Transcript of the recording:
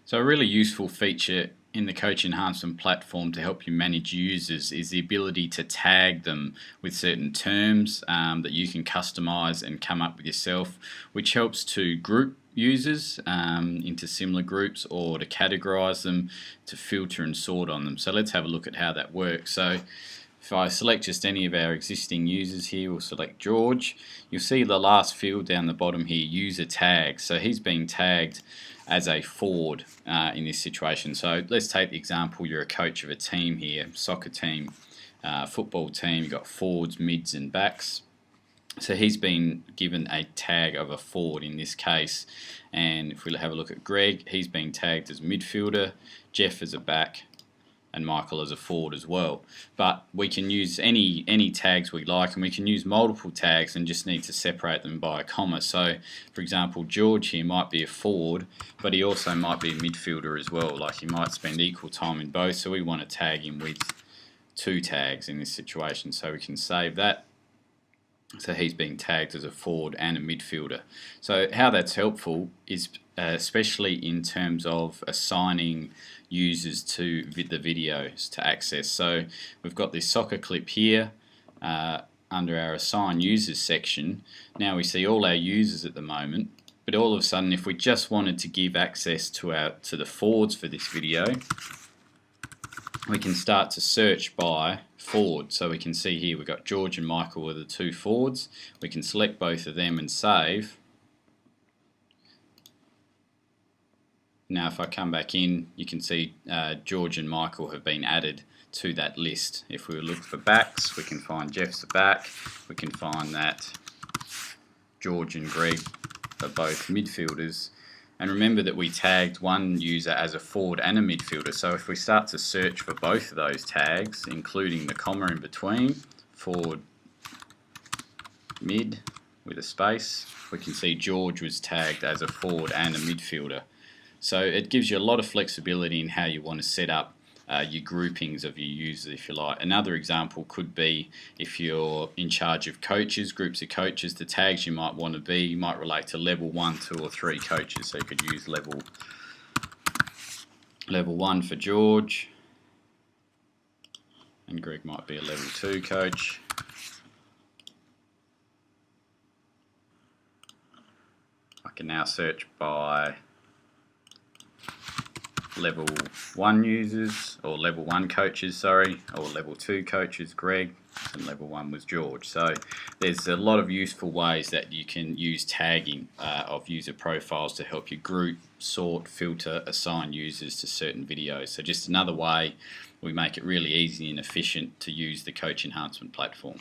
So a really useful feature in the coach enhancement platform to help you manage users is the ability to tag them with certain terms that you can customize and come up with yourself, which helps to group users into similar groups or to categorize them, to filter and sort on them. So let's have a look at how that works. So if I select just any of our existing users here, we'll select George. You'll see the last field down the bottom here, user tag. So he's being tagged as a forward in this situation. So let's take the example, you're a coach of a team here, soccer team, football team, you've got forwards, mids and backs. So he's been given a tag of a forward in this case. And if we have a look at Greg, he's being tagged as midfielder, Jeff as a back, and Michael as a forward as well. But we can use any tags we like, and we can use multiple tags and just need to separate them by a comma. So for example, George here might be a forward, but he also might be a midfielder as well. Like he might spend equal time in both, so we want to tag him with 2 tags in this situation. So we can save that. So he's being tagged as a forward and a midfielder. So how that's helpful is especially in terms of assigning users to the videos to access. So we've got this soccer clip here under our assign users section. Now we see all our users at the moment, but all of a sudden if we just wanted to give access to the forwards for this video, we can start to search by forward. So we can see here we've got George and Michael are the 2 forwards. We can select both of them and save. Now if I come back in, you can see George and Michael have been added to that list. If we look for backs, we can find Jeff's a back. We can find that George and Greg are both midfielders. And remember that we tagged one user as a forward and a midfielder, so if we start to search for both of those tags, including the comma in between, forward, mid, with a space, we can see George was tagged as a forward and a midfielder. So it gives you a lot of flexibility in how you want to set up your groupings of your users, if you like. Another example could be if you're in charge of coaches, groups of coaches, the tags you might want to be might relate to level 1, 2 or 3 coaches. So you could use level 1 for George, and Greg might be a level 2 coach. I can now search by level 1 users, or level 1 coaches, sorry, or level 2 coaches, Greg, and level 1 was George. So there's a lot of useful ways that you can use tagging of user profiles to help you group, sort, filter, assign users to certain videos. So just another way we make it really easy and efficient to use the coach enhancement platform.